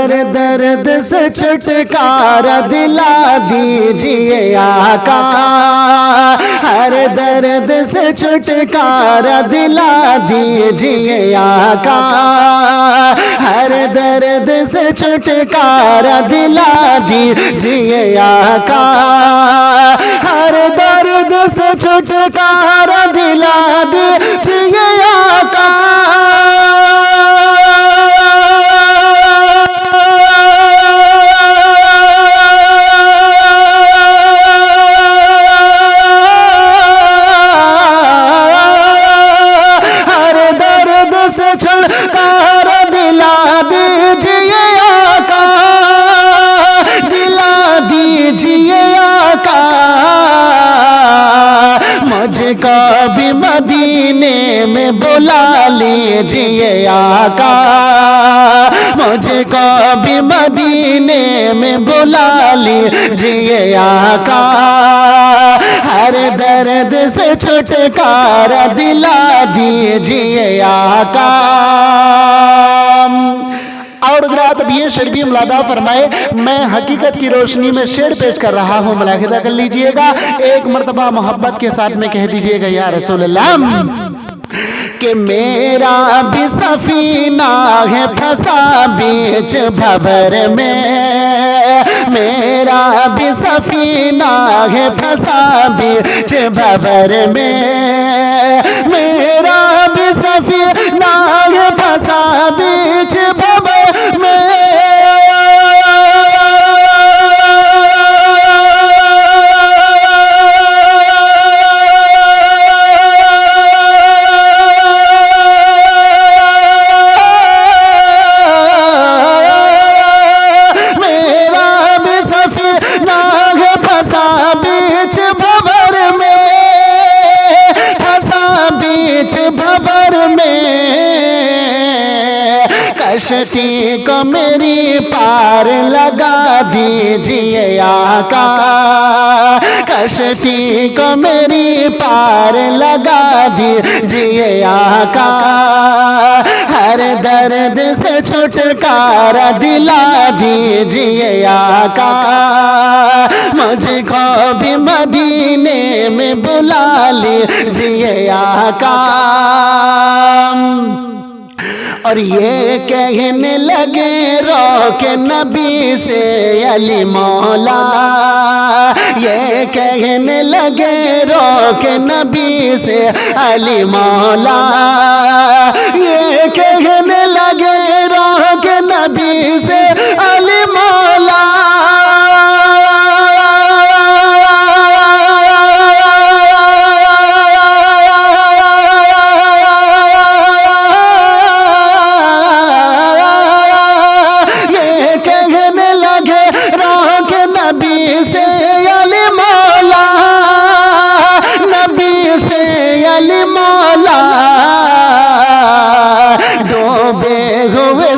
हर दर्द से छुटकारा दिला दीजिए आका, हर दर्द से छुटकारा दिला दीजिए आका, हर दर्द से छुटकारा दिला दीजिए आका, हर दर्द से छुटकारा दिला दीजिए आका। मुझको भी मदीने में बुला लीजिए आका, मुझको भी मदीने में बुला लीजिए आका, हर दर्द से छुटकारा दिला दीजिए आका। और रात अब ये शेर भी मुलादा फरमाए, मैं हकीकत की रोशनी में शेर पेश कर रहा हूँ, मुलाहिदा कर लीजिएगा। एक मर्तबा मोहब्बत के साथ में कह दीजिएगा या रसूल अल्लाह कि मेरा भी सफीना है फंसा बीच भंवर में, मेरा भी सफीना है फंसा बीच भंवर में, मेरा भी सफीना है फंसा बीच भंवर में। कश्ती को मेरी पार लगा दीजिए आका, कश्ती को मेरी पार लगा दीजिए आका, हर दर्द से छुटकारा दिला दीजिए आका, मुझको भी मदीने में बुला लीजिए आका। और ये कहने लगे रोके नबी से अली मौला, ये कहने लगे रोके नबी से अली मौला, ये कहने लगे रोके नबी से अली मौला।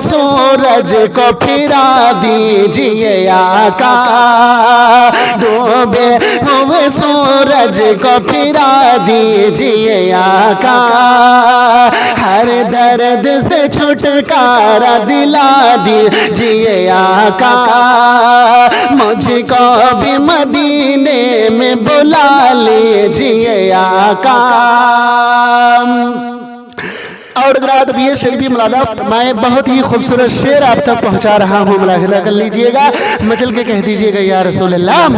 सूरज को फिरा दीजिए आका, डूबे हुए सूरज को फिरा दीजिए आका, हर दर्द से छुटकारा दिला दीजिए आका, मुझको भी मदीने में बुला लीजिए आका। और रात भी ये शेर भी मुलादा मैं बहुत ही खूबसूरत शेर आप तक पहुंचा रहा हूँ, मुलाहिदा कर लीजिएगा। मचल के कह दीजिएगा या रसूल अल्लाह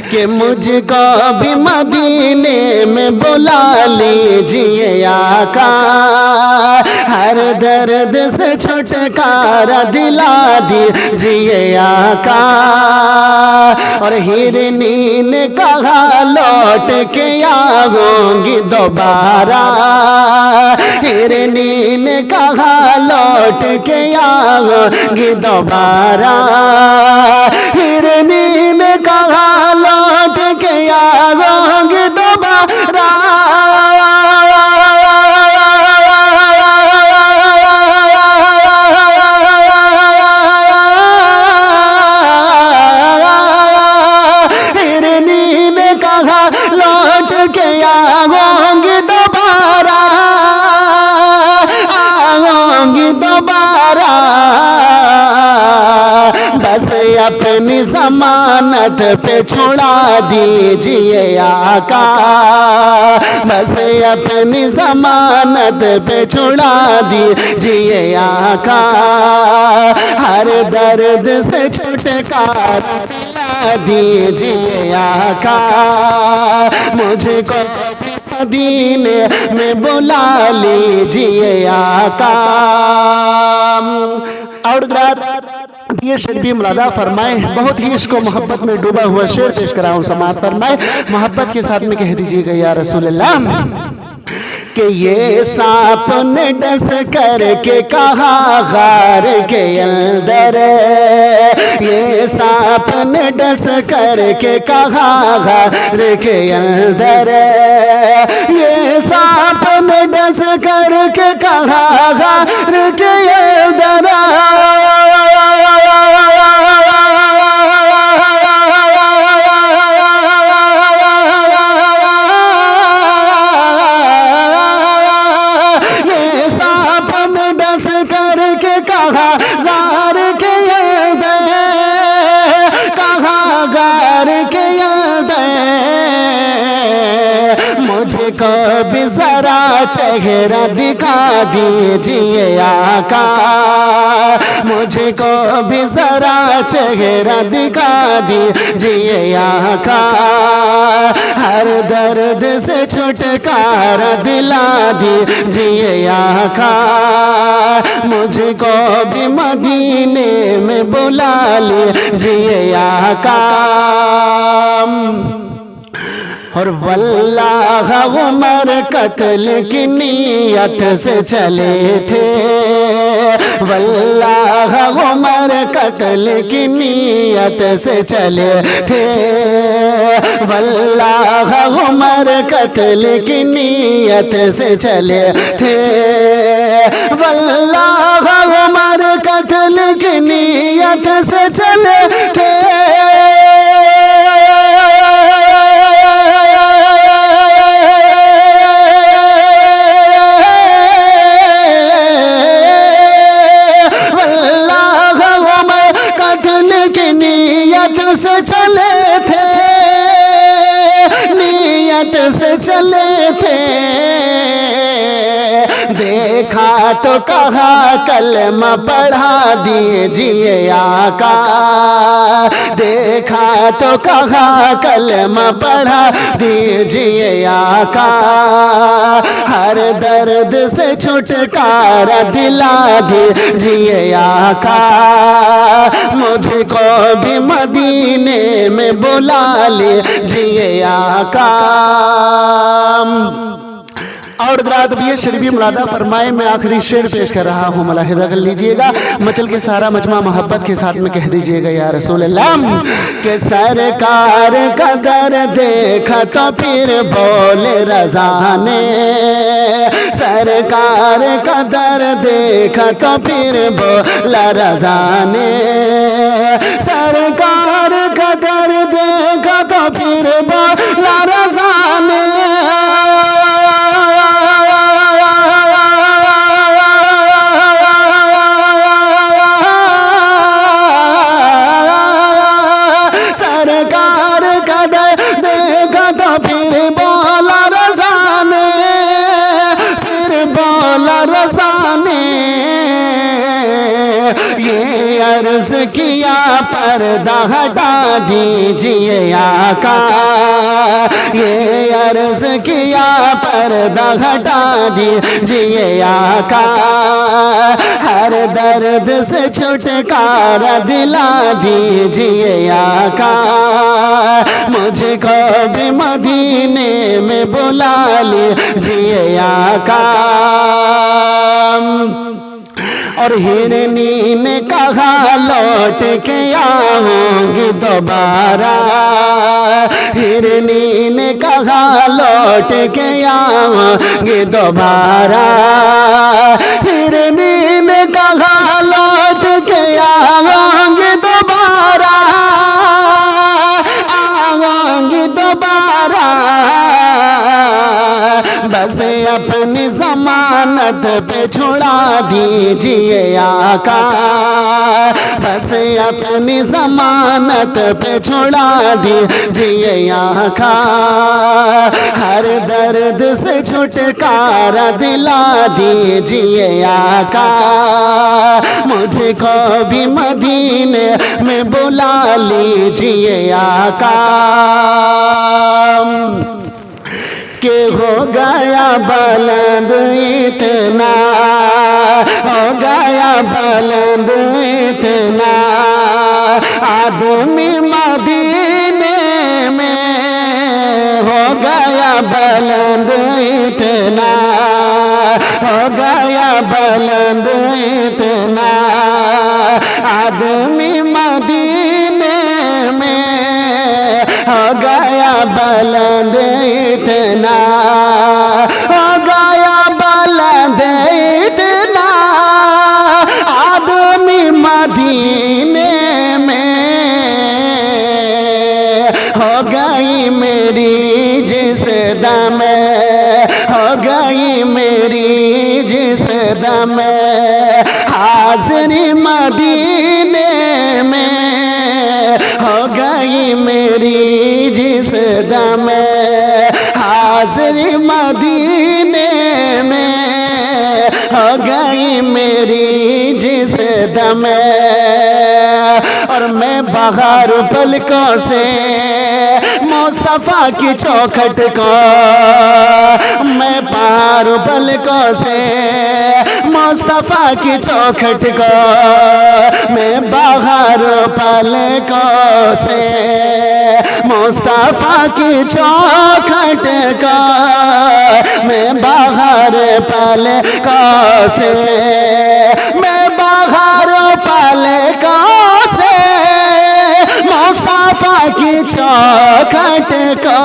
कि मुझको भी मदीने में बुला लीजिए आका, हर दर्द से छुटकारा दिला दीजिए आका। और हिरनी ने कहा लौट के आऊंगी दोबारा, हिरनी ने कहा लौट के आऊंगी दोबारा, हिरनी ने कहा लौट के आऊंगी दोबारा। हिरनी ने कहा लौट के आऊंगी दोबारा, दोबारा अपनी जमानत पे छुड़ा दीजिए आका, बस अपनी जमानत पे छुड़ा दीजिए आका, हर दर्द से छुटकारा दिला दीजिए आका, मुझको मदीने में बुला लीजिए आका। और ये शेर भी मुलादा फरमाए, बहुत ही इसको मोहब्बत में डूबा हुआ शेर पेश कराऊं, समाज फरमाए मोहब्बत के साथ में कह दीजिएगा या रसूल अल्लाह कि ये सांप ने डस करके कहा गार के अंदर, ये सांप ने डस करके कहा गार के अंदर, ये सांप ने डस करके कहा गार के अंदर, मुझको भी जरा चेहरा दिखा दीजिए आका, मुझको भी जरा चेहरा दिखा दीजिए आका, हर दर्द से छुटकारा दिला दीजिए आका, मुझको भी मदीने में बुला लीजिए आका। और वल्लाह उमर कत्ल की नीयत से चले थे, वल्लाह उमर कत्ल की नीयत से चले थे, वल्लाह उमर कत्ल की नीयत से चले थे, वल्लाह उमर कत्ल की नीयत से चले थे, से चले थे, नीयत से चले थे, देखा तो कहा कलमा पढ़ा दीजिए आका, देखा तो कहा कलमा पढ़ा दीजिए आका, हर दर्द से छुटकारा दिला दीजिए आका, मुझको भी मदीने में बुला लीजिए आका। और रात भी शरीफ मुलादा फरमाए, मैं आखिरी शेर पेश कर रहा हूँ, मुलाहिदा कर लीजिएगा, मचल के सारा मजमा मोहब्बत के साथ में कह दीजिएगा या रसूल अल्लाह के सरकार का दर देखा तो फिर बोले रज़ा ने, सरकार का दर देखा तो फिर बोला रज़ा ने, सरकार का दर देखा तो फिर बोला रज़ा ने, अर्ज किया पर्दा हटा दीजिए आका, ये अर्ज किया पर्दा हटा दीजिए आका, हर दर्द से छुटकारा दिला दीजिए आका, मुझको भी मदीने में बुला लीजिए आका। और हिरनी ने कहा लौट के आऊंगी दोबारा, हिरनी ने कहा लौट के आऊंगी दोबारा, हिरनी ने कहा लौट के आऊंगी दोबारा, आऊंगी दोबारा, बस अपनी जमानत जमानत पे छुड़ा दीजिए आका, बस अपनी जमानत पे छुड़ा दीजिए आका, हर दर्द से छुटकारा दिला दीजिए आका, मुझको भी मदीने में बुला लीजिए आका। के हो गया बुलंद इतना, हो गया बुलंद इतना, आदमी मदीने में हो गया बुलंद इतना, हो गया बुलंद इतना, आदमी मदीने में हो गया बुलंद इतना, हो गया बुलंद इतना, आदमी मदीने में हो गई मेरी जिस दम, हो गई मेरी जिस दम, हाज़िरी मदीने में हो गई मेरी जिस दम, हाज़िरी मदीने में हो गई मेरी जिस दम। और मैं बाहर पलकों से मुस्तफ़ा की चौखट को, मैं बाहर पलकों से मुस्तफ़ा की चौखट को, मैं बाहर पलकों से मुस्तफ़ा की चौखट को, मैं बाहर पलकों से, मैं बाहर पलकों से मुस्तफ़ा की चौखट को,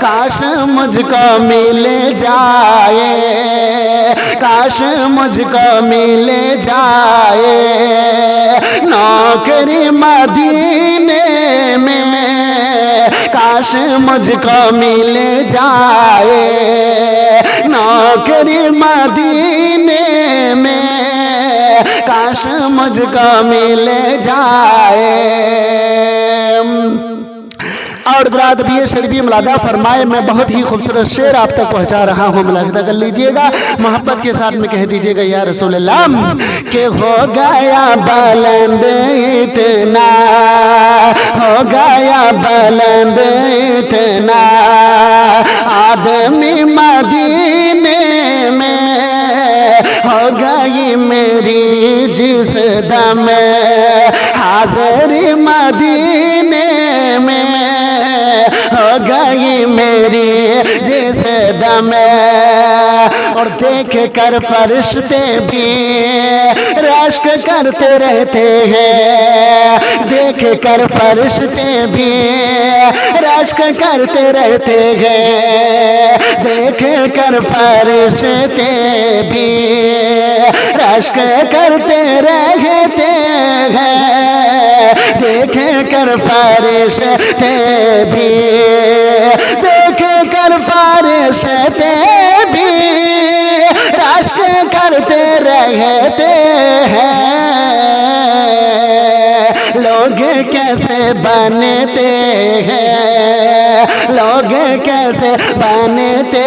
काश मुझको मिल जाए, काश मुझको मिल जाए नौकरी मदीने में, काश मुझको मिल जाए नौकरी मदीने में, काश मुझको मिल जाए। और रात भी शरीफ मुलादा फरमाए, मैं बहुत ही खूबसूरत शेर आप तक पहुंचा रहा हूँ, मुलाहिदा कर लीजिएगा, मोहब्बत के साथ में कह दीजिएगा या रसूल अल्लाह, के हो गया बुलंद इतना, हो गया बुलंद इतना, आदमी मदीने में हो गई मेरी जिस दम, हाज़िरी मदीने में हो गई मेरी जिस दम। और देख कर फरिश्ते भी रश्क करते रहते हैं, देख कर फरिश्ते भी रश्क करते रहते हैं, देख कर फरिश्ते भी रश्क करते रहते हैं, देख कर फरिश्ते भी, देख कर फरिश्ते भी रश्क करते रहते हैं। लोग कैसे बनते हैं, लोग कैसे बनते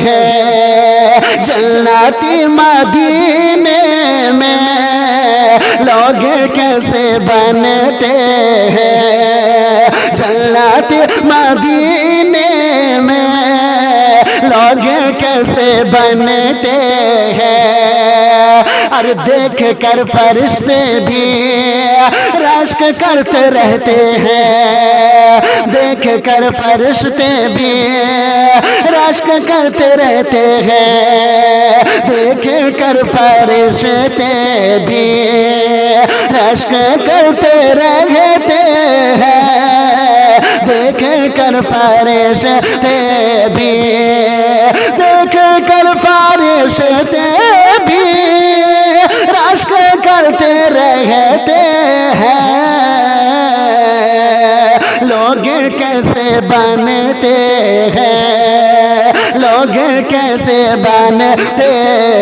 हैं जन्नती मदीने में, लोग कैसे बनते हैं जन्नती मदीने में, लोग कैसे बनते हैं। अरे देख कर फरिश्ते भी रश्क करते रहते हैं, देख कर फरिश्ते भी रश्क करते रहते हैं, देख कर फरिश्ते भी रश्क करते रहते हैं, देख कर फरिश्ते भी, देख कर फरिश्ते भी रश्क करते रहते हैं। लोग कैसे बनते हैं, लोग लोग कैसे बनते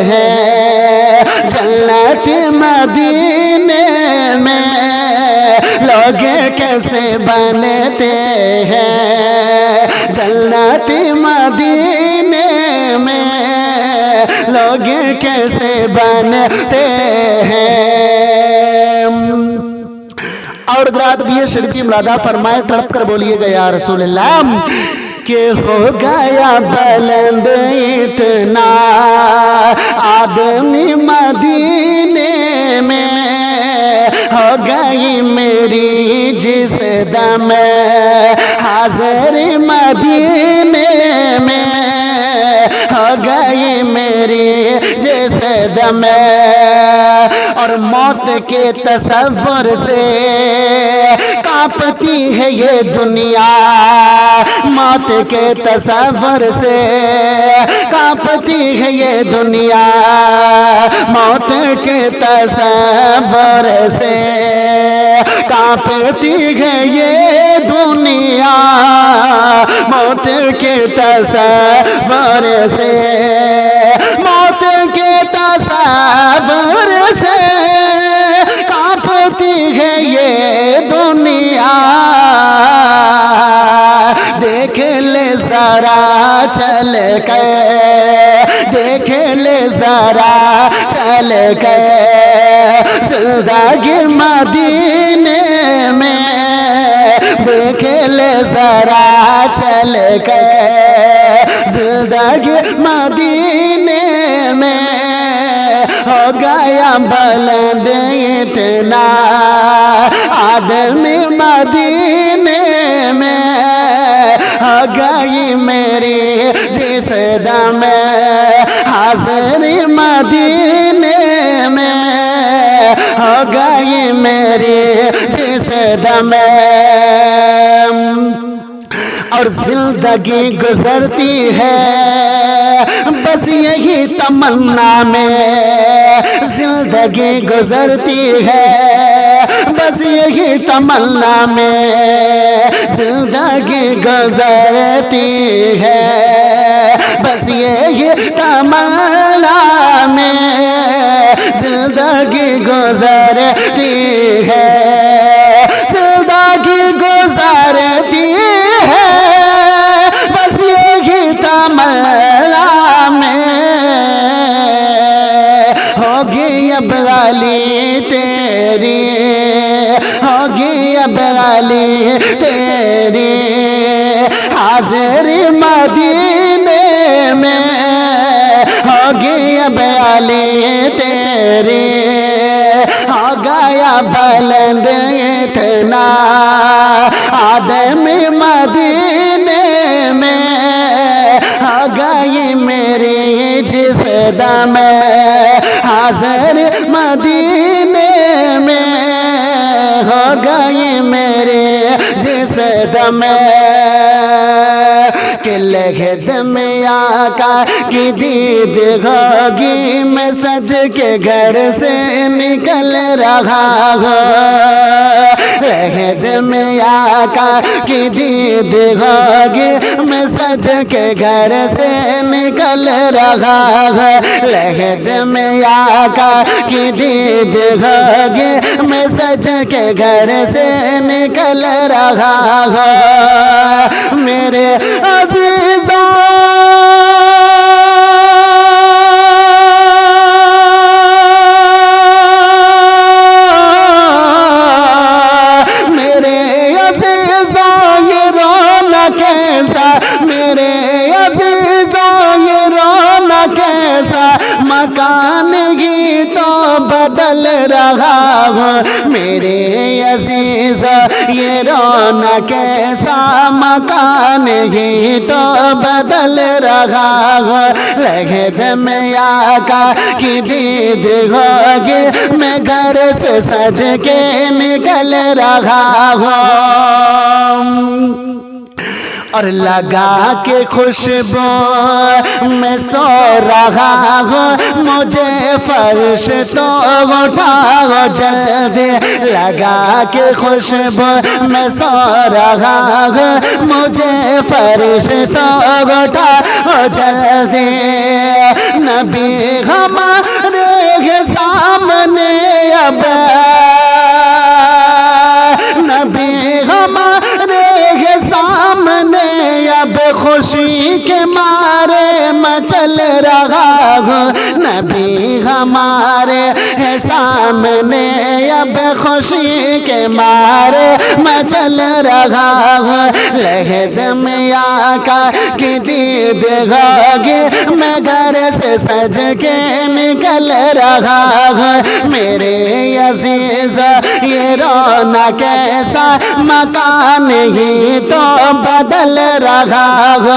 हैं जन्नत मदीने में, लोग कैसे बनते हैं जन्नत मदीने में, लोग कैसे बनते हैं। और रात भी शरीफ मुलादा फरमाए तड़प कर बोलिएगा या रसूल अल्लाह कि हो गया बुलंद इतना आदमी मदीने में, हो गई मेरी जिस दम हाजिर मदीने में, हो गई मेरी जिस दम। और मौत के तसव्वुर से कांपती है ये दुनिया, मौत के तसव्वुर से कांपती है ये दुनिया, मौत के तसव्वुर से कांपती है ये दुनिया, मौत के तसव्वुर से, मौत के तसव्वुर से कांपती है ये दुनिया। देख ले जरा चल के, देख ले जरा चल के जिंदगी मदीने में, देख ले जरा चल के जिंदगी मदीने में, हो गया बुलंद इतना आदमी मदीने में, हो गई मेरी जिस दम हाजिर मदीने में, हो गई मेरी जिस दम। और जिंदगी गुजरती है बस यही तमन्ना में, जिंदगी गुजरती है बस यही तमन्ना में, जिंदगी गुजरती है बस यही तमन्ना में, जिंदगी गुजरती है, जिंदगी गुजरती है बस यही तमन्ना में, होगी अब गाली तेरी, होगी अब गाली तेरी हाजिर मदीने में, होगी अब गाली तेरी, हो गया बुलंद इतना आदमी मदीने में, हो गई मेरी जिस दम हाजिर मदीने में, हो गई मेरे जिस दम के लगद में आका की दीद होगी, मैं सज के घर से निकल रहा हो, लगद में आका की दीद होगी, मैं सज के घर से निकल रहा हो, लगद में आका की दीद होगी, मैं सज के घर से निकल रहा हो, मेरे अज़ीज़ा मेरे अज़ीज़ा ये रोना कैसा, मेरे अज़ीज़ा ये रोना कैसा, मकान ही तो बदल रहा हो, मेरे अज़ीज़ा ये रोना कैसा, मकान ही तो बदल रहा हो, लगद में आका की दीद होगी, मैं घर से सज के निकल रहा हूँ। और लगा के खुशबू मैं सो रहा हूँ, मुझे फर्श तो उठाओ जल्दी। लगा के खुशबू मैं सो रहा हूँ, मुझे फर्श तो उठाओ जल्दी। नबी हमारे सामने अब, नबी हमारे सामने अब खुशी के मारे मचल रहा हूँ। नबी हमारे सामने अब खुशी के मारे मचल रहा हूँ। लहद में आका की दीद होगी, मैं घर से सज के निकल रहा हूँ। मेरे अजीज ये रोना कैसा मकान ही तो बदल रहा हूँ।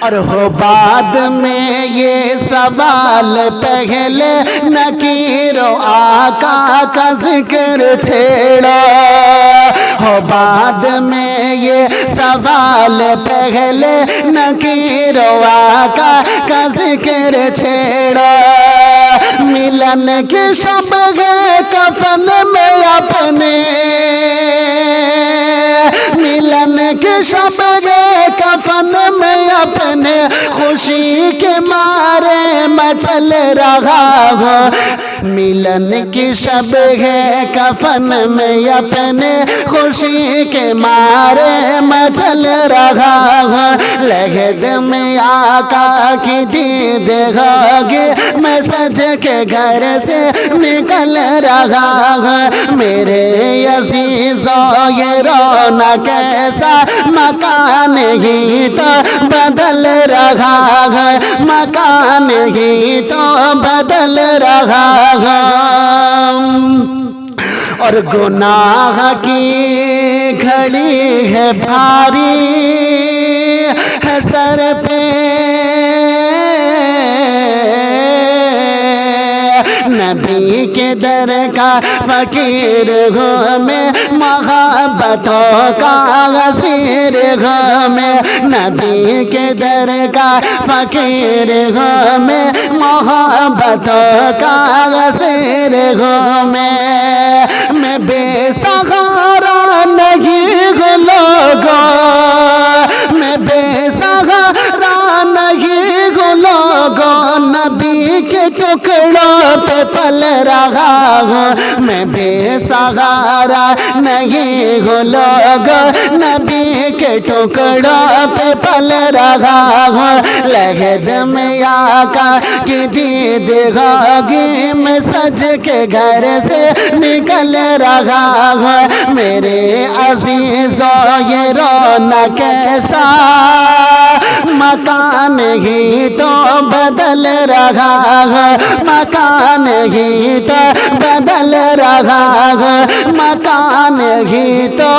और हो बाद में ये सवाल पहले नकीरो आका का जिक्र छेड़ा। हो बाद में ये सवाल पहले नकीरो आका का जिक्र छेड़ा। मिलन के शब गए कफन में अपने, मिलन के शब गए कफन में अपने खुशी के मारे मचल रहा हूँ। मिलन की शब है कफन में अपने खुशी के मारे मचल रहा हूँ। लहद में आका की दीद होगी, मैं सज के घर से निकल रहा हूँ। मेरे अजीजों ये रोना कैसा मकान ही तो बदल रहा है, मकान ही तो बदल रहा है। और गुनाह की घड़ी है भारी है सर पे, नबी के दर का फकीर हूँ मैं, मोहब्बतों का गसीर हूँ मैं। नबी के दर का फकीर हूँ मैं, मोहब्बतों का गसीर हूँ मैं बेसहारा नहीं हूँ लोगों, मैं बेसहारा नहीं हूँ लोगों। नबी के टुकड़ों पे पल रहा हूँ, मैं बेसहारा नहीं हूँ लोगों। नबी के टुकड़ों पे पल रहा हूँ। लहद में आका की दीद होगी, मैं सज के घर से निकल रहा हूँ। मेरे अजीजों ये रोना कैसा मकान ही तो बदल रहा है, मकान ही तो बदल रहा है, मकान ही तो